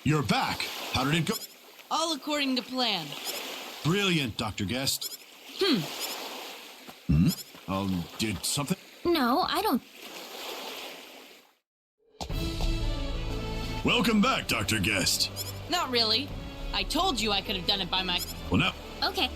You're back. How did it go? All according to plan. Brilliant, Dr. Guest. Did something? No, I don't. Welcome back, Dr. Guest. Not really. I told you I could have done it by my... Well, now, Okay.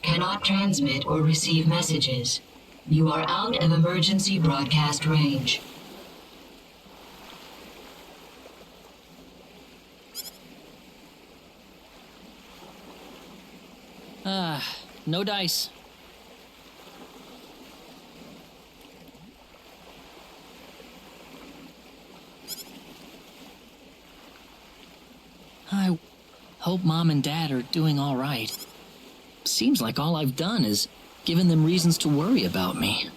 Cannot transmit or receive messages. You are out of emergency broadcast range. No dice. I hope Mom and Dad are doing all right. Seems like all I've done is given them reasons to worry about me.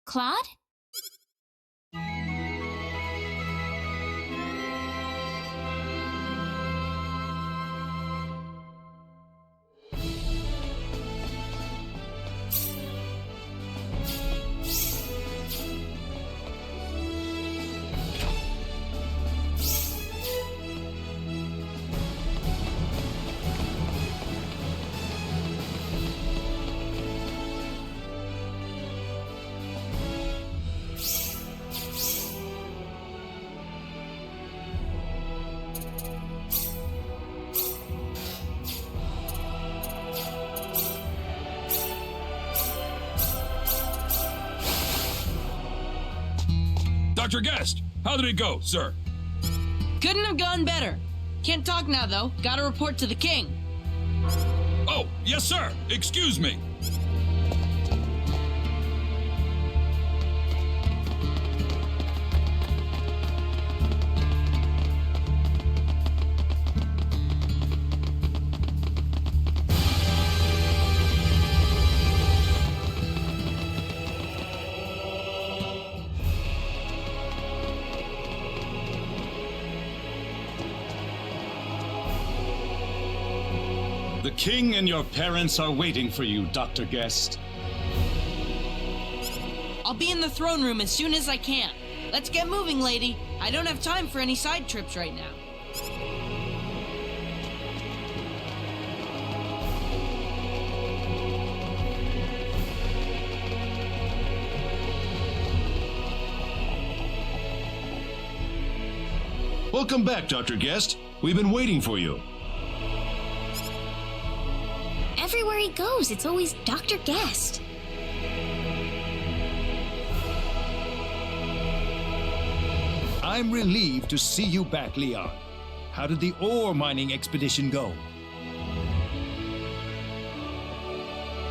Claude? Dr. Guest, how did it go, sir? Couldn't have gone better. Can't talk now, though. Gotta report to the king. Oh, yes, sir. Excuse me. The king and your parents are waiting for you, Dr. Guest. I'll be in the throne room as soon as I can. Let's get moving, lady. I don't have time for any side trips right now. Welcome back, Dr. Guest. We've been waiting for you. Everywhere he goes, it's always Dr. Guest. I'm relieved to see you back, Leon. How did the ore mining expedition go?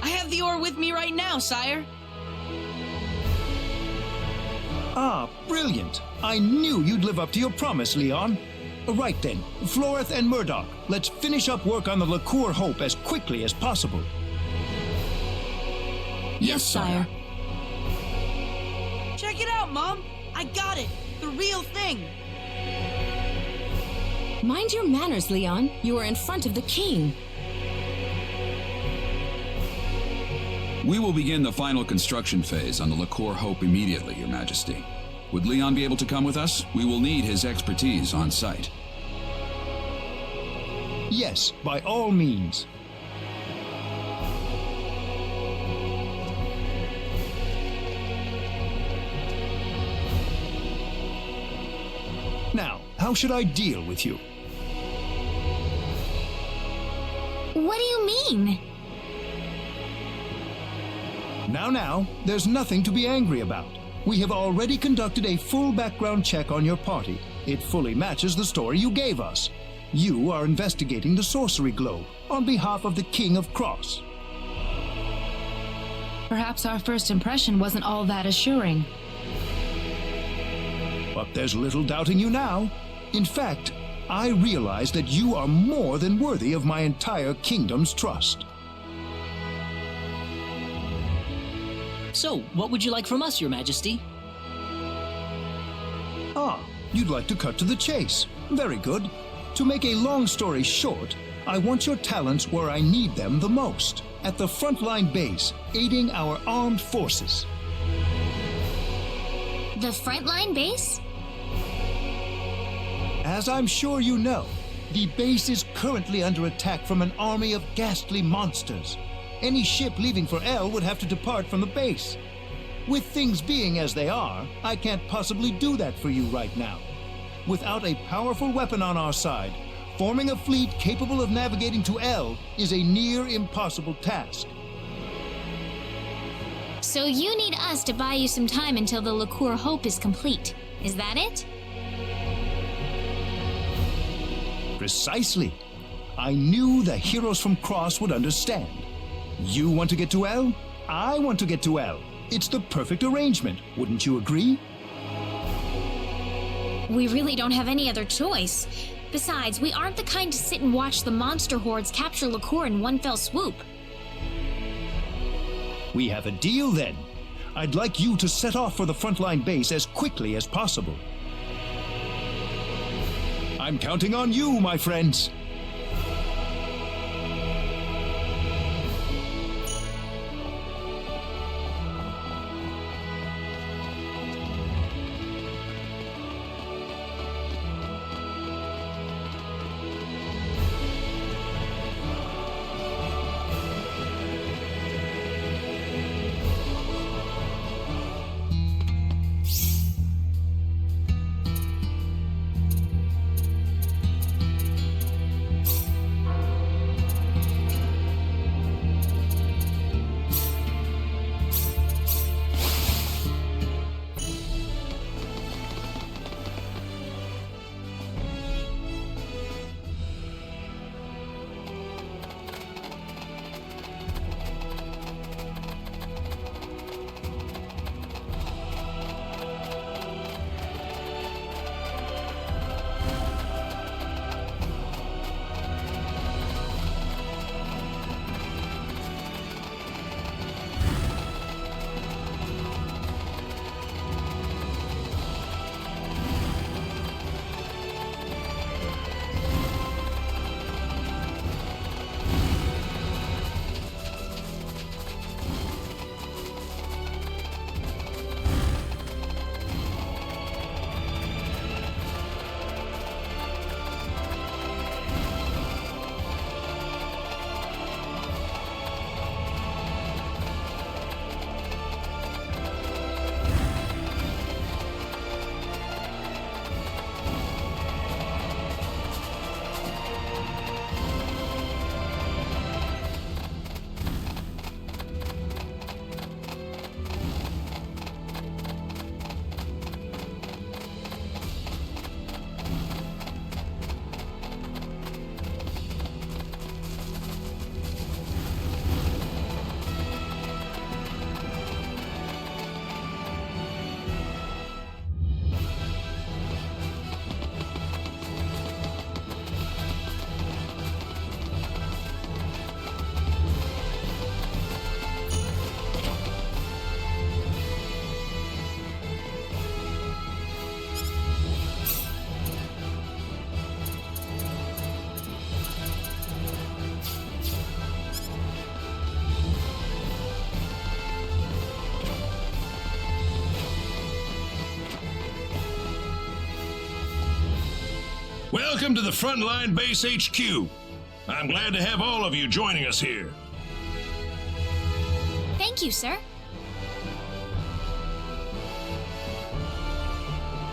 I have the ore with me right now, sire. Ah, brilliant. I knew you'd live up to your promise, Leon. Right then, Floreth and Murdoch, let's finish up work on the Liqueur Hope as quickly as possible. Yes, sire. Check it out, Mom. I got it. The real thing. Mind your manners, Leon. You are in front of the king. We will begin the final construction phase on the Liqueur Hope immediately, Your Majesty. Would Leon be able to come with us? We will need his expertise on site. Yes, by all means. Now, how should I deal with you? What do you mean? Now, there's nothing to be angry about. We have already conducted a full background check on your party. It fully matches the story you gave us. You are investigating the sorcery globe on behalf of the King of Cross. Perhaps our first impression wasn't all that assuring. But there's little doubting you now. In fact, I realize that you are more than worthy of my entire kingdom's trust. So, what would you like from us, Your Majesty? Ah, you'd like to cut to the chase. Very good. To make a long story short, I want your talents where I need them the most. At the frontline base, aiding our armed forces. The frontline base? As I'm sure you know, the base is currently under attack from an army of ghastly monsters. Any ship leaving for L would have to depart from the base. With things being as they are, I can't possibly do that for you right now. Without a powerful weapon on our side, forming a fleet capable of navigating to L is a near impossible task. So you need us to buy you some time until the Liqueur Hope is complete. Is that it? Precisely. I knew the heroes from Cross would understand. You want to get to L? I want to get to L. It's the perfect arrangement, wouldn't you agree? We really don't have any other choice. Besides, we aren't the kind to sit and watch the monster hordes capture Liqueur in one fell swoop. We have a deal then. I'd like you to set off for the frontline base as quickly as possible. I'm counting on you, my friends. Welcome to the Frontline Base HQ. I'm glad to have all of you joining us here. Thank you, sir.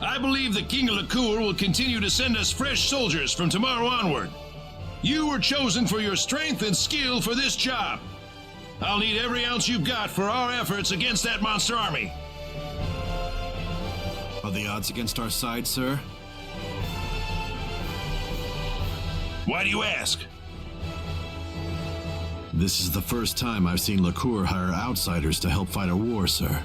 I believe the King of Liqueur will continue to send us fresh soldiers from tomorrow onward. You were chosen for your strength and skill for this job. I'll need every ounce you've got for our efforts against that monster army. Are the odds against our side, sir? Why do you ask? This is the first time I've seen LaCour hire outsiders to help fight a war, sir.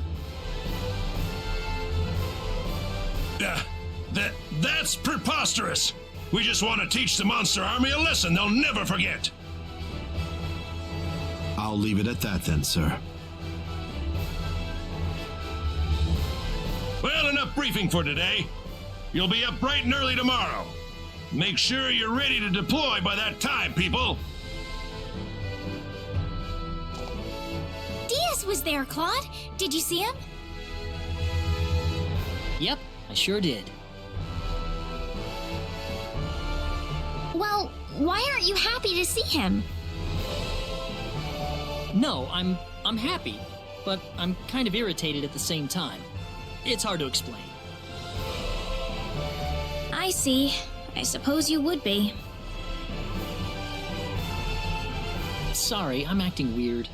That's preposterous. We just want to teach the monster army a lesson they'll never forget. I'll leave it at that then, sir. Well, enough briefing for today. You'll be up bright and early tomorrow. Make sure you're ready to deploy by that time, people. Diaz was there, Claude. Did you see him? Yep, I sure did. Well, why aren't you happy to see him? No, I'm happy, but I'm kind of irritated at the same time. It's hard to explain. I see. I suppose you would be. Sorry, I'm acting weird.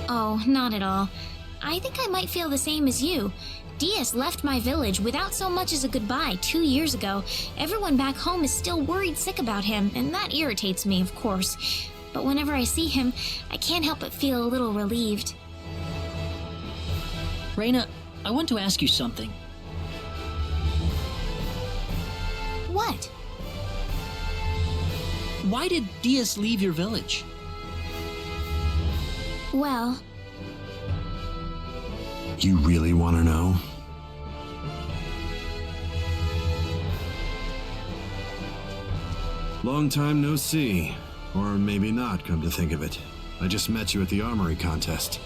Oh, not at all. I think I might feel the same as you. Diaz left my village without so much as a goodbye 2 years ago. Everyone back home is still worried sick about him, and that irritates me, of course. But whenever I see him, I can't help but feel a little relieved. Reyna, I want to ask you something. What? Why did Diaz leave your village? Well... You really want to know? Long time no see. Or maybe not, come to think of it. I just met you at the armory contest.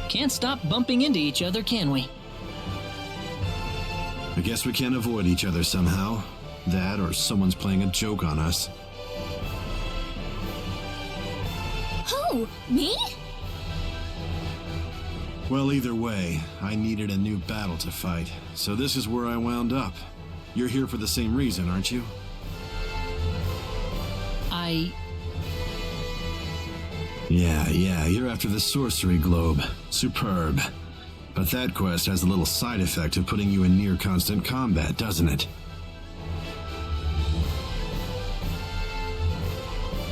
Can't stop bumping into each other, can we? I guess we can't avoid each other somehow. That or someone's playing a joke on us. Who? Me? Well, either way, I needed a new battle to fight, so this is where I wound up. You're here for the same reason, aren't you? Yeah, you're after the sorcery globe. Superb. But that quest has a little side effect of putting you in near constant combat, doesn't it?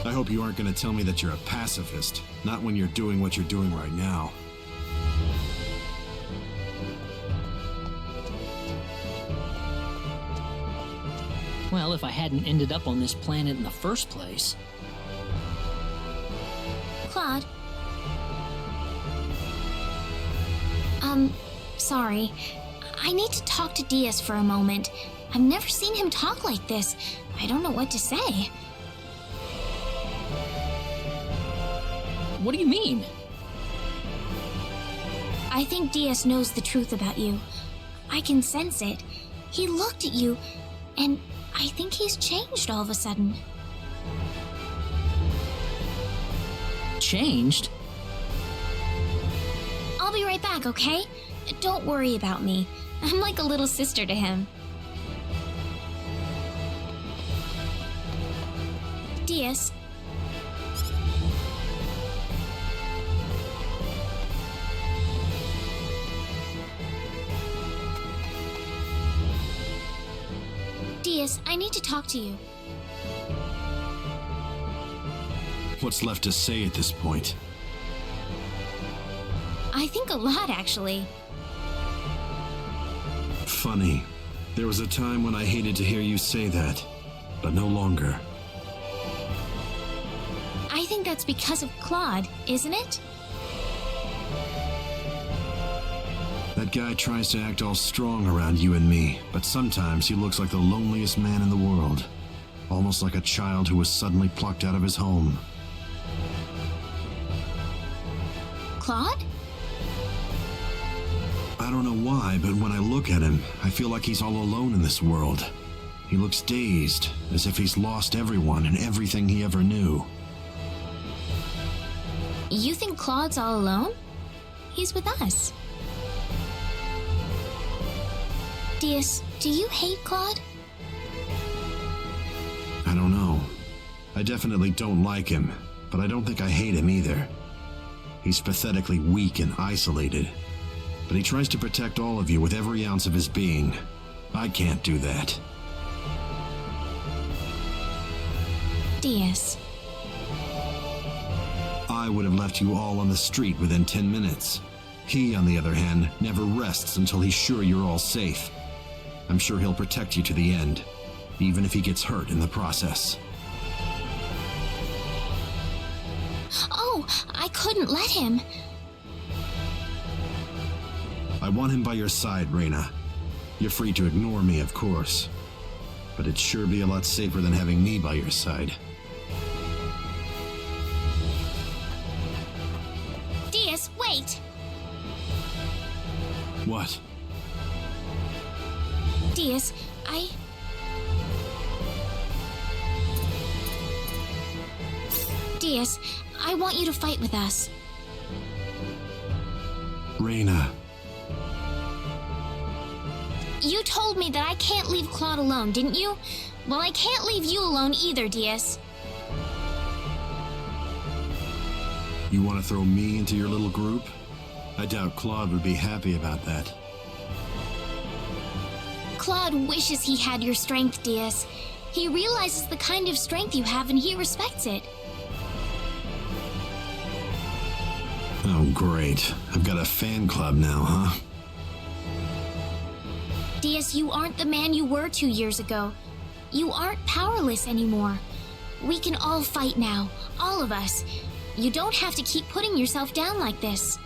I hope you aren't going to tell me that you're a pacifist, not when you're doing what you're doing right now. Well, if I hadn't ended up on this planet in the first place. Claude? Sorry. I need to talk to Diaz for a moment. I've never seen him talk like this. I don't know what to say. What do you mean? I think Diaz knows the truth about you. I can sense it. He looked at you, and I think he's changed all of a sudden. Changed? I'll be right back, okay? Don't worry about me. I'm like a little sister to him. Diaz. Diaz, I need to talk to you. What's left to say at this point? I think a lot, actually. Funny. There was a time when I hated to hear you say that, but no longer. I think that's because of Claude, isn't it? That guy tries to act all strong around you and me, but sometimes he looks like the loneliest man in the world. Almost like a child who was suddenly plucked out of his home. Claude? I don't know why, but when I look at him, I feel like he's all alone in this world. He looks dazed, as if he's lost everyone and everything he ever knew. You think Claude's all alone? He's with us. Diaz, do you hate Claude? I don't know. I definitely don't like him, but I don't think I hate him either. He's pathetically weak and isolated, but he tries to protect all of you with every ounce of his being. I can't do that. Diaz. I would have left you all on the street within 10 minutes. He, on the other hand, never rests until he's sure you're all safe. I'm sure he'll protect you to the end, even if he gets hurt in the process. Oh, I couldn't let him. I want him by your side, Reyna. You're free to ignore me, of course. But it'd sure be a lot safer than having me by your side. Diaz, wait! What? Diaz, Diaz, I want you to fight with us. Reyna. You told me that I can't leave Claude alone, didn't you? Well, I can't leave you alone either, Diaz. You want to throw me into your little group? I doubt Claude would be happy about that. Claude wishes he had your strength, Diaz. He realizes the kind of strength you have and he respects it. Oh, great. I've got a fan club now, huh? Diaz, you aren't the man you were 2 years ago. You aren't powerless anymore. We can all fight now, all of us. You don't have to keep putting yourself down like this.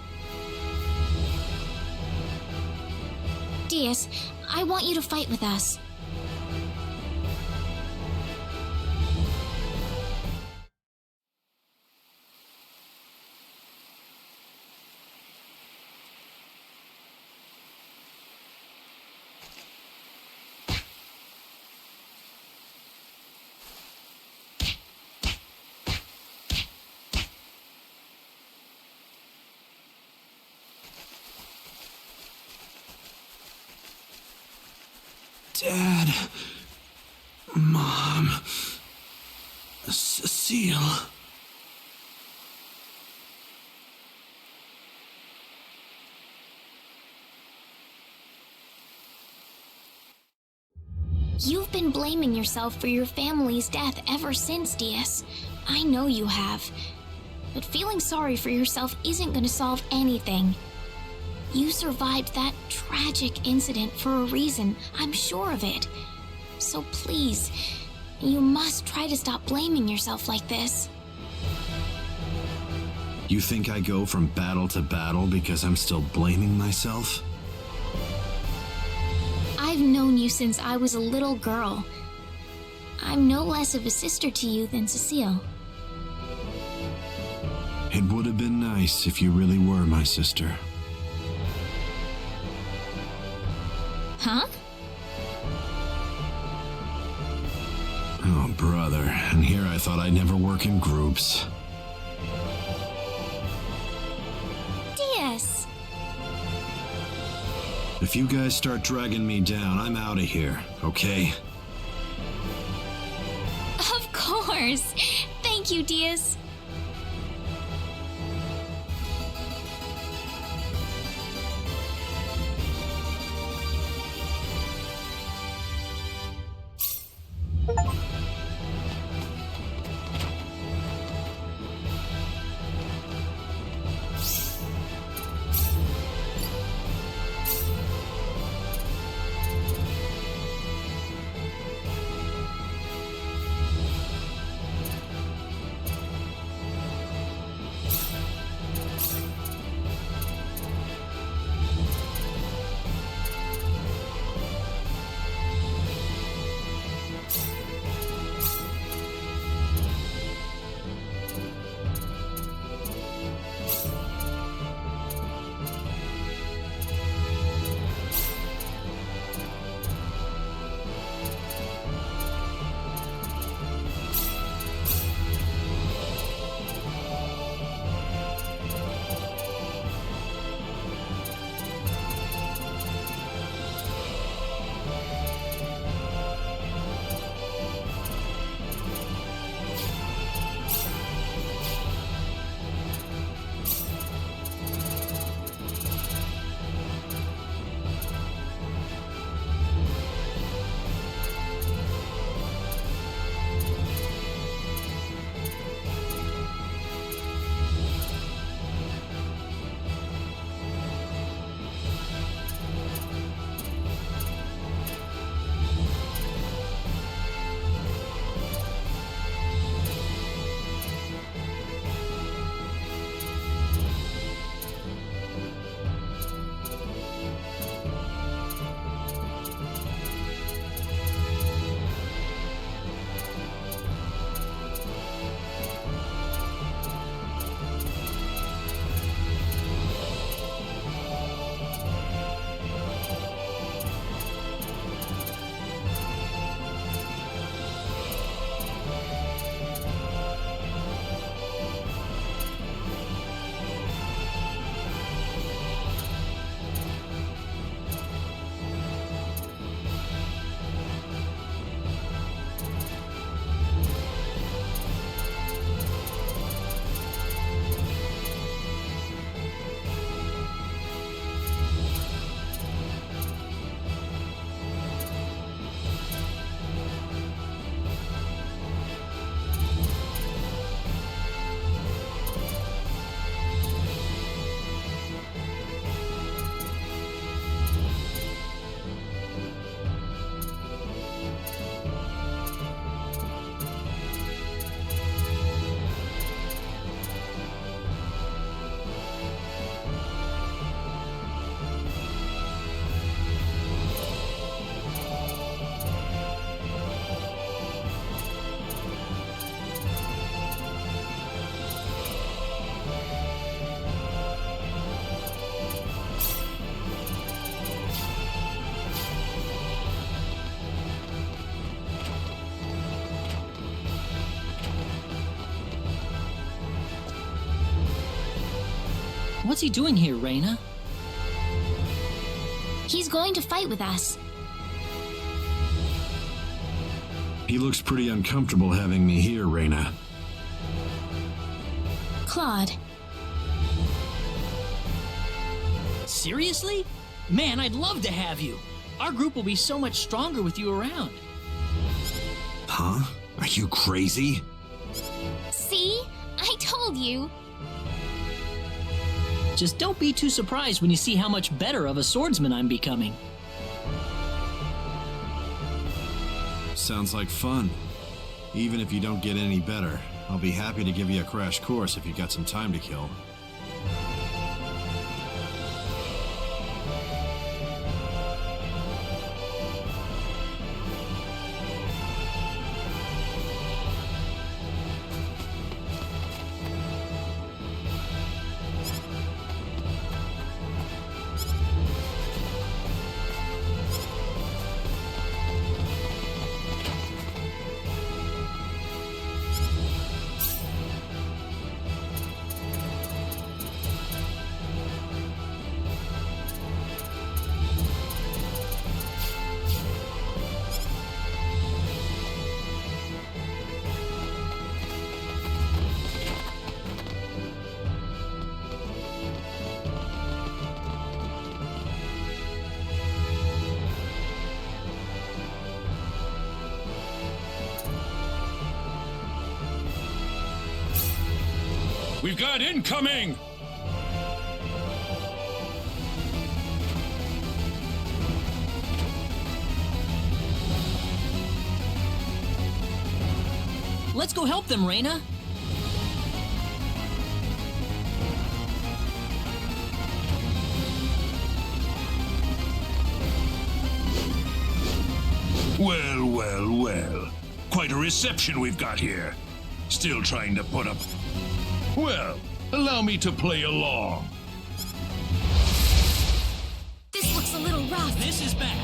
Diaz, I want you to fight with us. Dad. Mom. Cecile. You've been blaming yourself for your family's death ever since, Diaz. I know you have. But feeling sorry for yourself isn't going to solve anything. You survived that tragic incident for a reason, I'm sure of it. So please, you must try to stop blaming yourself like this. You think I go from battle to battle because I'm still blaming myself? I've known you since I was a little girl. I'm no less of a sister to you than Cecile. It would have been nice if you really were my sister. Huh? Oh, brother, and here I thought I'd never work in groups. Diaz! If you guys start dragging me down, I'm out of here, okay? Of course! Thank you, Diaz. What's he doing here, Reyna? He's going to fight with us. He looks pretty uncomfortable having me here, Reyna. Claude. Seriously? Man, I'd love to have you. Our group will be so much stronger with you around. Huh? Are you crazy? See? I told you. Just don't be too surprised when you see how much better of a swordsman I'm becoming. Sounds like fun. Even if you don't get any better, I'll be happy to give you a crash course if you got some time to kill. We've got incoming! Let's go help them, Reyna. Well, well, well. Quite a reception we've got here. Still trying to put up... Well, allow me to play along. This looks a little rough. This is bad.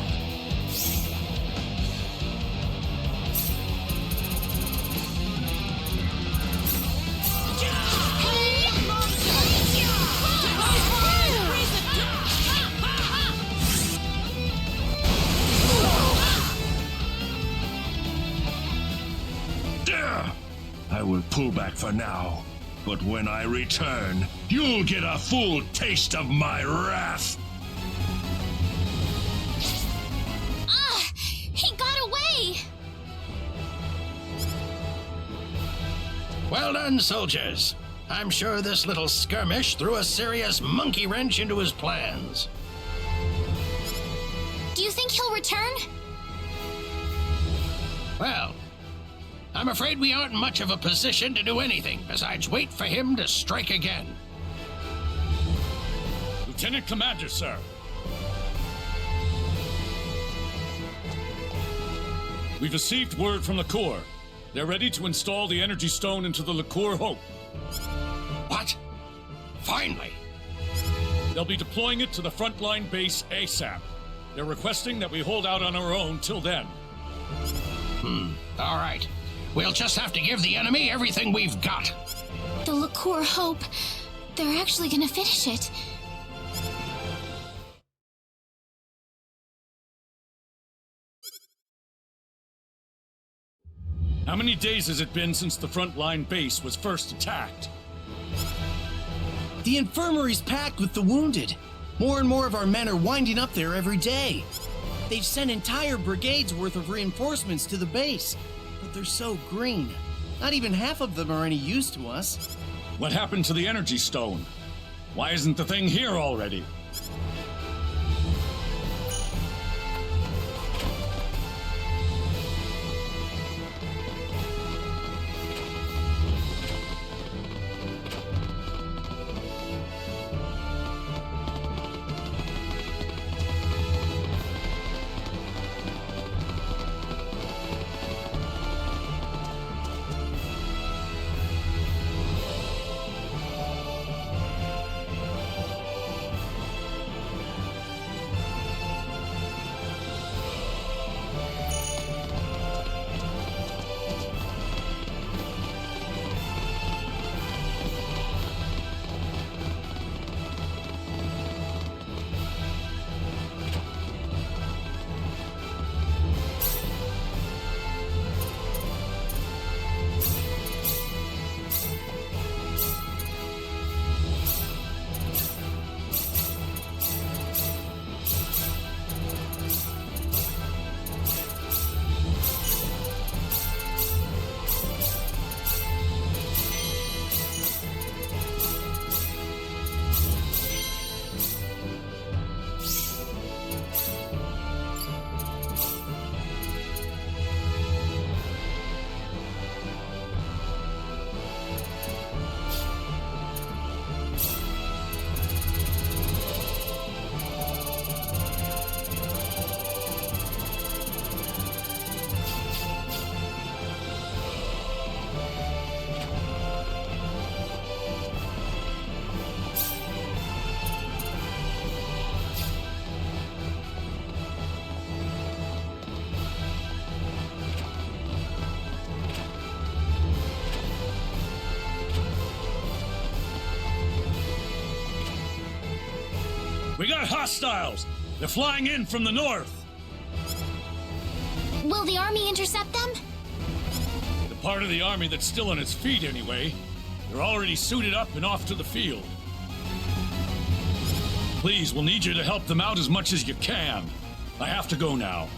I will pull back for now, but when I return, you'll get a full taste of my wrath. Ah! He got away! Well done, soldiers. I'm sure this little skirmish threw a serious monkey wrench into his plans. Do you think he'll return? Well, I'm afraid we aren't in much of a position to do anything besides wait for him to strike again. Lieutenant Commander, sir. We've received word from the Corps. They're ready to install the energy stone into the Liqueur Hope. What? Finally! They'll be deploying it to the frontline base ASAP. They're requesting that we hold out on our own till then. All right. We'll just have to give the enemy everything we've got. The Liqueur Hope. They're actually gonna finish it. How many days has it been since the frontline base was first attacked? The infirmary's packed with the wounded. More and more of our men are winding up there every day. They've sent entire brigades worth of reinforcements to the base, but they're so green. Not even half of them are any use to us. What happened to the energy stone? Why isn't the thing here already? We got hostiles! They're flying in from the north! Will the army intercept them? The part of the army that's still on its feet, anyway. They're already suited up and off to the field. Please, we'll need you to help them out as much as you can. I have to go now.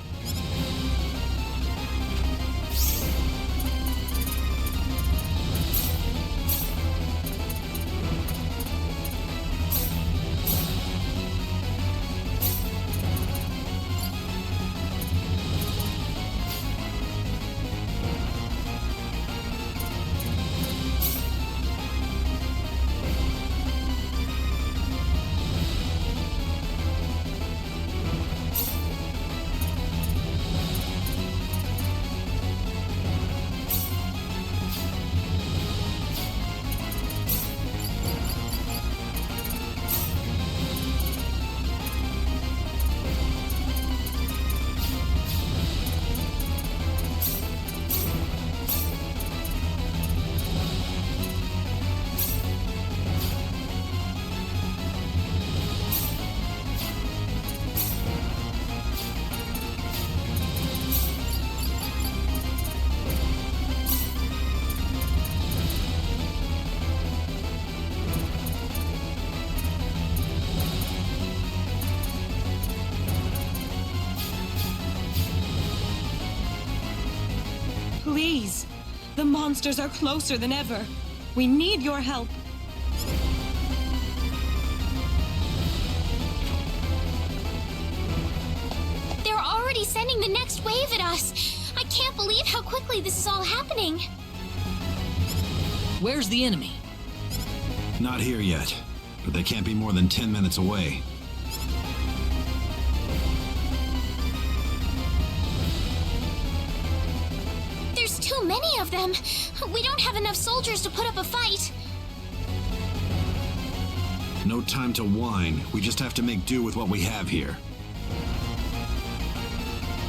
Please. The monsters are closer than ever. We need your help. They're already sending the next wave at us. I can't believe how quickly this is all happening. Where's the enemy? Not here yet, but they can't be more than 10 minutes away. There's too many of them. We don't have enough soldiers to put up a fight. No time to whine. We just have to make do with what we have here.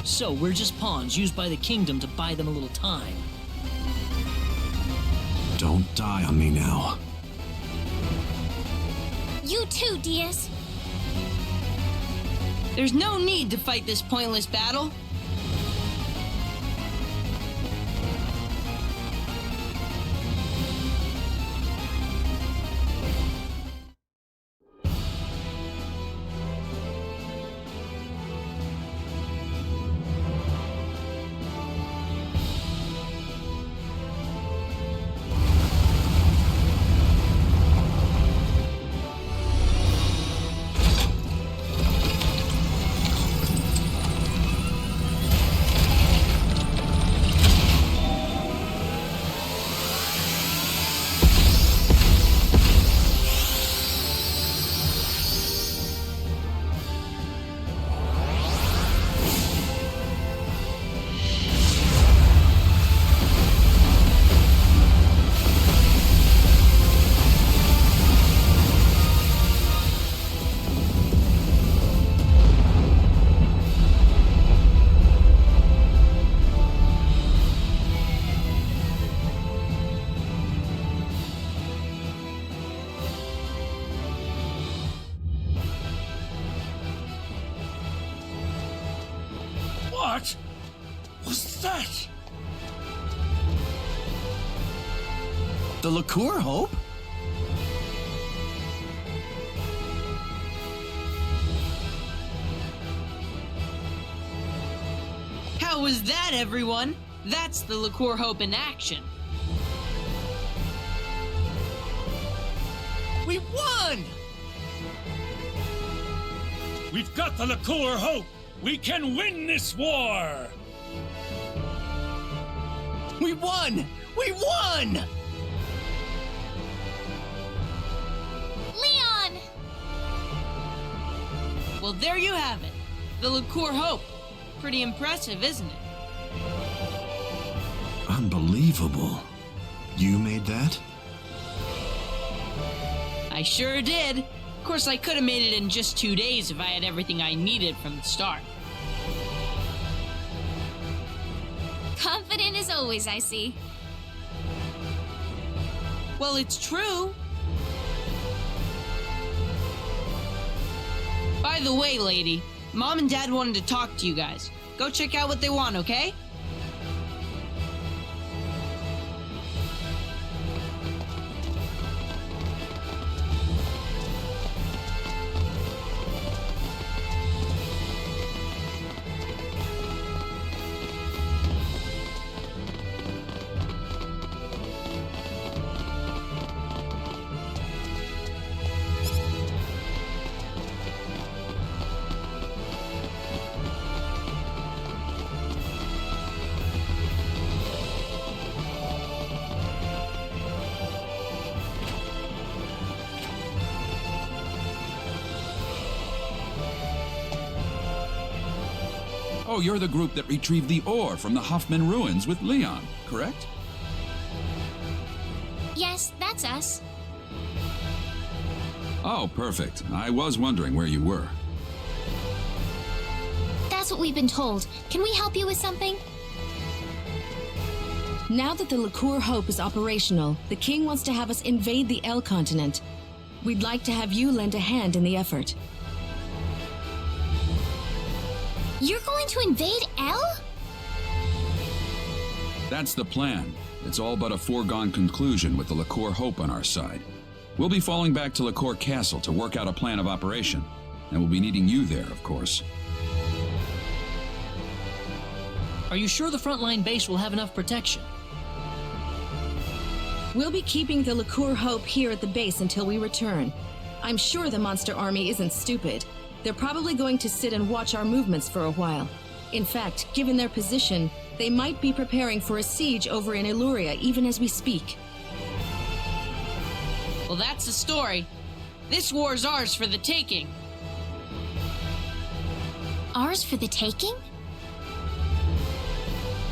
So we're just pawns used by the kingdom to buy them a little time. Don't die on me now. You too, Diaz. There's no need to fight this pointless battle. What was that? The liqueur, Hope? How was that, everyone? That's the Liqueur Hope in action. We won! We've got the Liqueur Hope! We can win this war! We won! We won! Leon! Well, there you have it. The Liqueur Hope. Pretty impressive, isn't it? Unbelievable. You made that? I sure did. Of course, I could have made it in just 2 days if I had everything I needed from the start. Confident as always, I see. Well, it's true. By the way, lady, Mom and Dad wanted to talk to you guys. Go check out what they want, okay? Oh, you're the group that retrieved the ore from the Hoffman ruins with Leon, correct? Yes, that's us. Oh, perfect. I was wondering where you were. That's what we've been told. Can we help you with something? Now that the Liqueur Hope is operational, the King wants to have us invade the L continent. We'd like to have you lend a hand in the effort. You're going to invade L? That's the plan. It's all but a foregone conclusion with the Liqueur Hope on our side. We'll be falling back to Liqueur Castle to work out a plan of operation, and we'll be needing you there, of course. Are you sure the frontline base will have enough protection? We'll be keeping the Liqueur Hope here at the base until we return. I'm sure the monster army isn't stupid. They're probably going to sit and watch our movements for a while. In fact, given their position, they might be preparing for a siege over in Illuria even as we speak. Well, that's the story. This war's ours for the taking. Ours for the taking?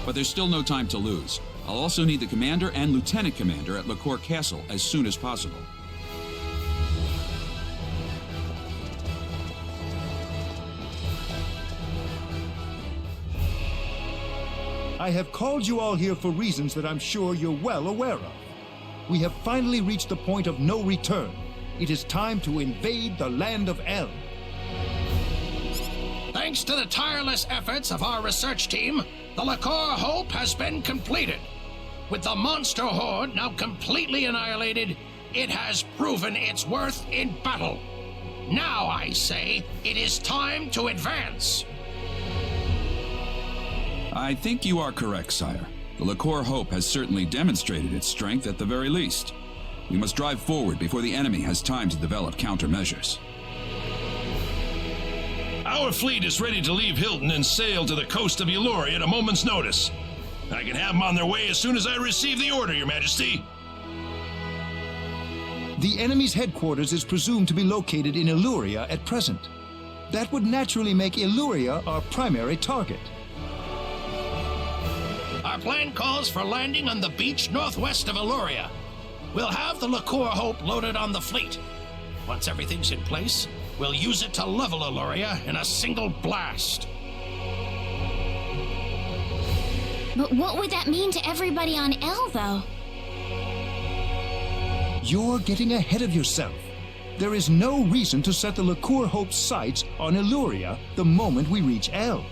But there's still no time to lose. I'll also need the commander and lieutenant commander at Liqueur Castle as soon as possible. I have called you all here for reasons that I'm sure you're well aware of. We have finally reached the point of no return. It is time to invade the land of El. Thanks to the tireless efforts of our research team, the Liqueur Hope has been completed. With the monster horde now completely annihilated, it has proven its worth in battle. Now, I say, it is time to advance. I think you are correct, sire. The Liqueur Hope has certainly demonstrated its strength at the very least. We must drive forward before the enemy has time to develop countermeasures. Our fleet is ready to leave Hilton and sail to the coast of Illuria at a moment's notice. I can have them on their way as soon as I receive the order, Your Majesty. The enemy's headquarters is presumed to be located in Illuria at present. That would naturally make Illuria our primary target. Our plan calls for landing on the beach northwest of Illuria. We'll have the Liqueur Hope loaded on the fleet. Once everything's in place, we'll use it to level Illuria in a single blast. But what would that mean to everybody on L, though? You're getting ahead of yourself. There is no reason to set the Liqueur Hope's sights on Illuria the moment we reach L.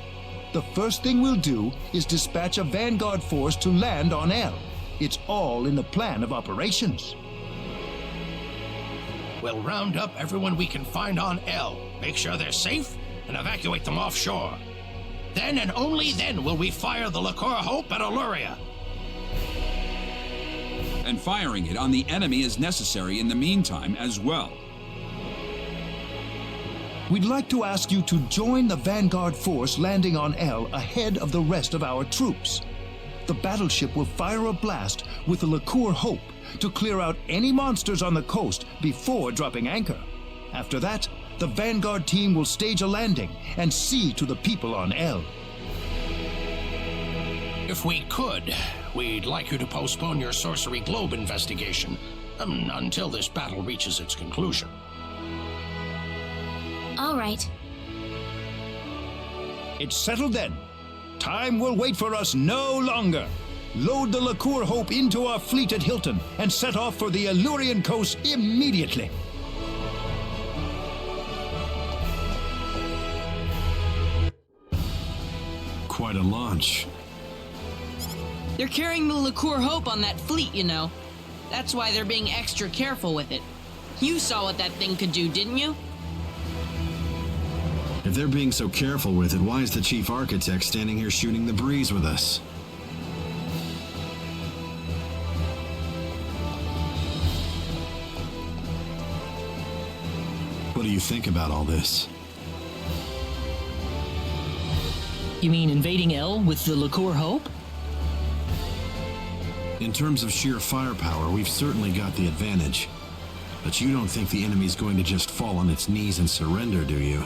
The first thing we'll do is dispatch a vanguard force to land on L. It's all in the plan of operations. We'll round up everyone we can find on L, make sure they're safe, and evacuate them offshore. Then and only then will we fire the Liqueur Hope at Illuria. And firing it on the enemy is necessary in the meantime as well. We'd like to ask you to join the vanguard force landing on L ahead of the rest of our troops. The battleship will fire a blast with the Liqueur Hope to clear out any monsters on the coast before dropping anchor. After that, the vanguard team will stage a landing and see to the people on L. If we could, we'd like you to postpone your Sorcery Globe investigation until this battle reaches its conclusion. All right. It's settled then. Time will wait for us no longer. Load the Liqueur Hope into our fleet at Hilton and set off for the Illurian coast immediately. quite a launch. They're carrying the Liqueur Hope on that fleet, you know. That's why they're being extra careful with it. You saw what that thing could do, didn't you? If they're being so careful with it, why is the chief architect standing here shooting the breeze with us? What do you think about all this? You mean invading L with the Liqueur Hope? In terms of sheer firepower, we've certainly got the advantage. But you don't think the enemy's going to just fall on its knees and surrender, do you?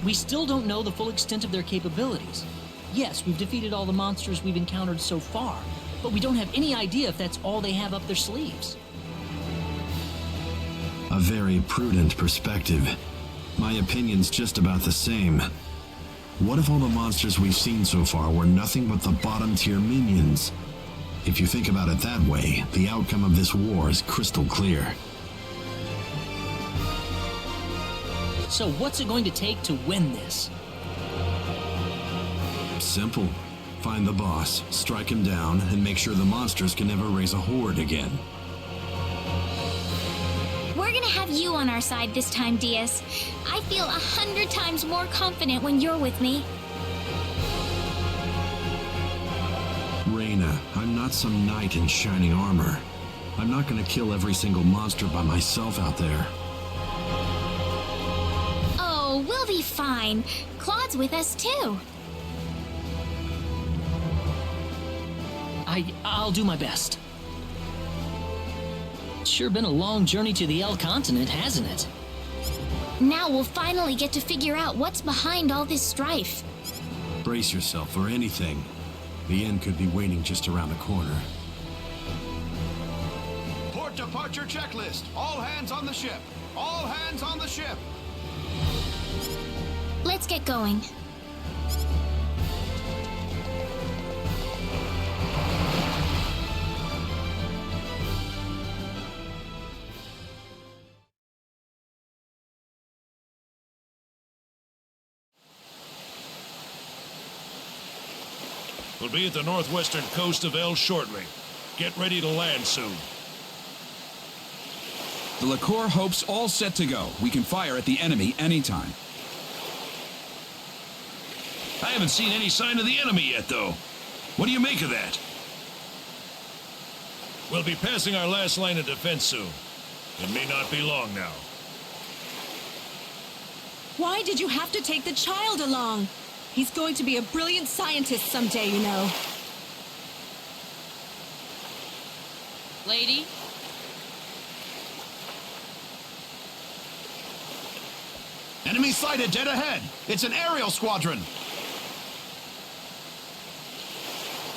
We still don't know the full extent of their capabilities. Yes, we've defeated all the monsters we've encountered so far, but we don't have any idea if that's all they have up their sleeves. A very prudent perspective. My opinion's just about the same. What if all the monsters we've seen so far were nothing but the bottom-tier minions? If you think about it that way, the outcome of this war is crystal clear. So what's it going to take to win this? Simple. Find the boss, strike him down, and make sure the monsters can never raise a horde again. We're gonna have you on our side this time, Diaz. I feel 100 times more confident when you're with me. Reyna, I'm not some knight in shining armor. I'm not gonna kill every single monster by myself out there. Oh, we'll be fine. Claude's with us too. I'll do my best. It's sure been a long journey to the L continent, hasn't it? Now we'll finally get to figure out what's behind all this strife. Brace yourself for anything. The end could be waiting just around the corner. Port departure checklist. All hands on the ship. All hands on the ship. Let's get going. We'll be at the northwestern coast of El shortly. Get ready to land soon. The Liqueur Hope's all set to go. We can fire at the enemy anytime. I haven't seen any sign of the enemy yet, though. What do you make of that? We'll be passing our last line of defense soon. It may not be long now. Why did you have to take the child along? He's going to be a brilliant scientist someday, you know. Lady? Enemy sighted dead ahead. It's an aerial squadron.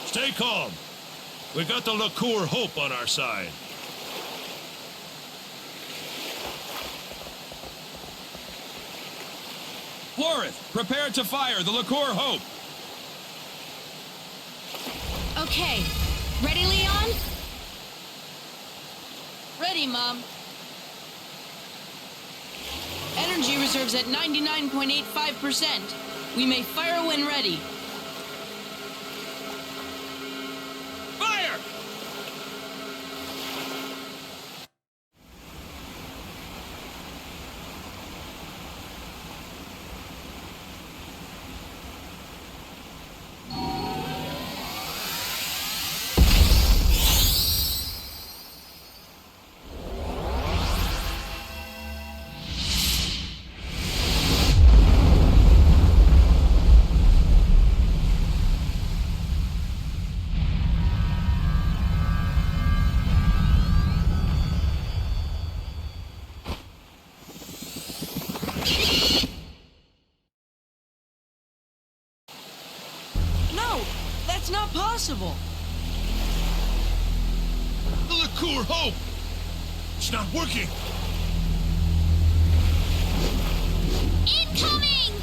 Stay calm. We got the Liqueur Hope on our side. Florith, prepare to fire the Liqueur Hope. Okay. Ready, Leon? Ready, Mom. Energy reserves at 99.85%. We may fire when ready. Fire! No, that's not possible. The Liqueur Hope! It's not working! Incoming!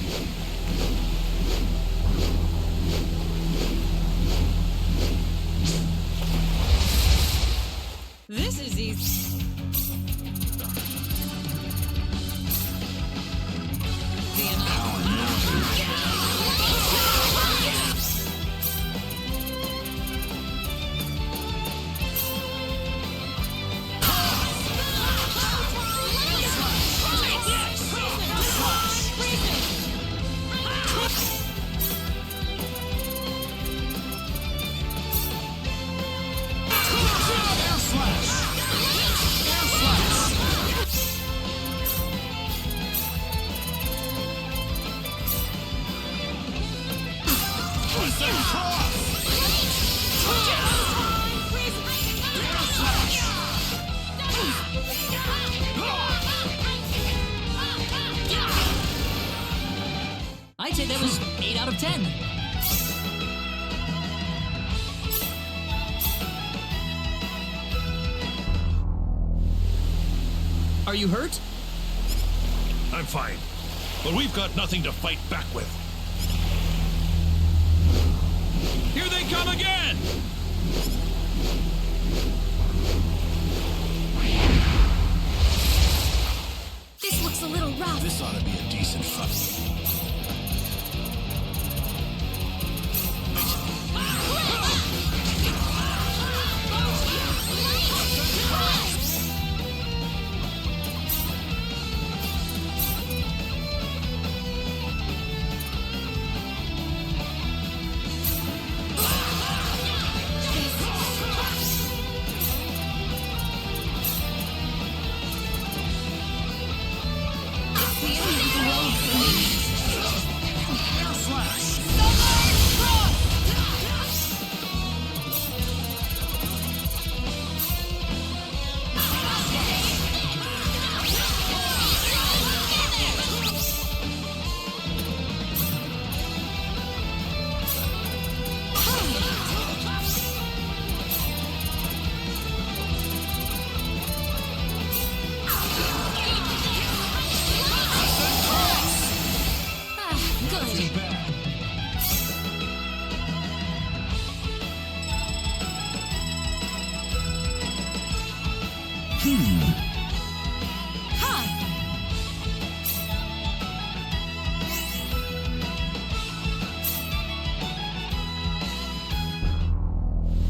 This is easy. Power say that was 8 out of 10. Are you hurt? I'm fine, but we've got nothing to fight back with. Here they come again! This looks a little rough. This ought to be a decent fight.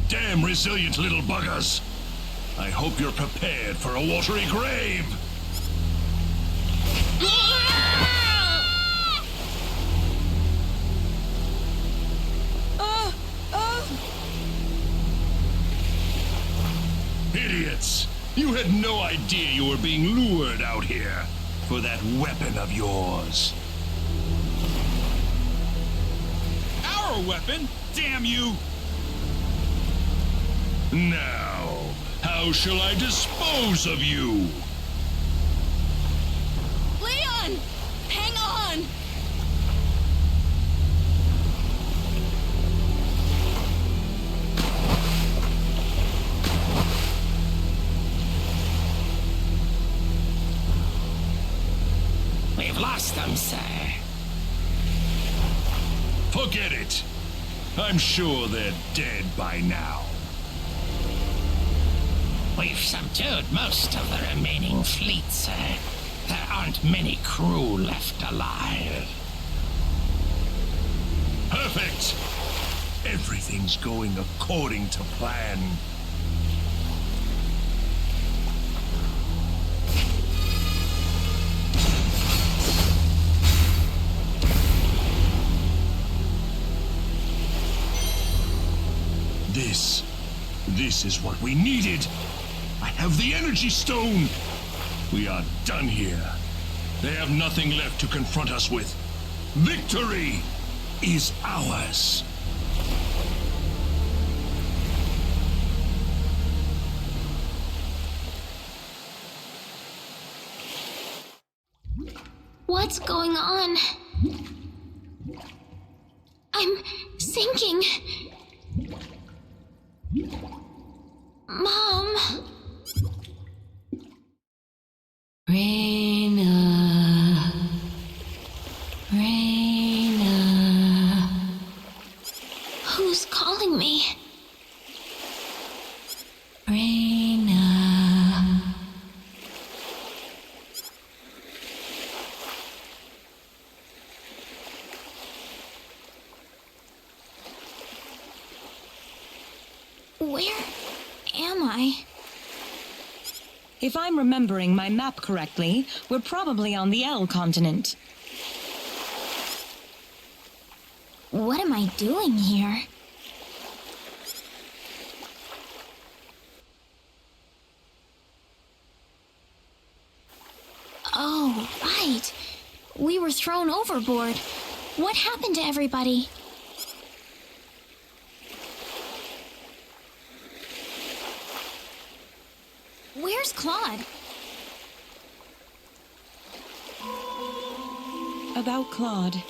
Damn resilient little buggers. I hope you're prepared for a watery grave. Idiots! You had no idea you were being lured out here for that weapon of yours. Our weapon? Damn you! Now, how shall I dispose of you? Leon! Hang on! We've lost them, sir. Forget it. I'm sure they're dead by now. We've subdued most of the remaining fleet, sir. There aren't many crew left alive. Perfect! Everything's going according to plan. This is what we needed. I have the energy stone. We are done here. They have nothing left to confront us with. Victory is ours. What's going on? I'm sinking. Mom. Raina. Raina. Who's calling me? Raina. Where am I? If I'm remembering my map correctly, we're probably on the L continent. What am I doing here? Oh, right. We were thrown overboard. What happened to everybody? Where's Claude? About Claude.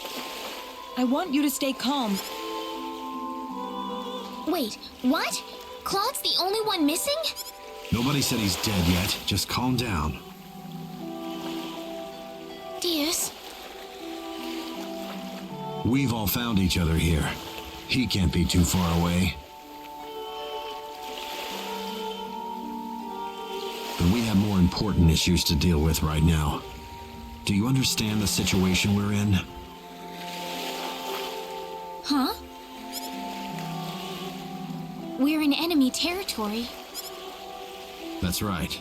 I want you to stay calm. Wait, what? Claude's the only one missing? Nobody said he's dead yet. Just calm down. Diaz? We've all found each other here. He can't be too far away. But we have more important issues to deal with right now. Do you understand the situation we're in? Huh? We're in enemy territory. That's right.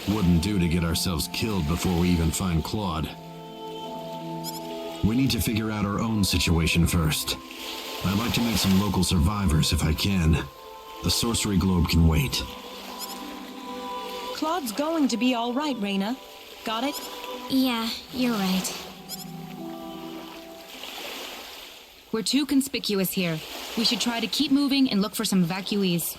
Wouldn't do to get ourselves killed before we even find Claude. We need to figure out our own situation first. I'd like to meet some local survivors if I can. The sorcery globe can wait. Claude's going to be all right, Reyna. Got it? Yeah, you're right. We're too conspicuous here. We should try to keep moving and look for some evacuees.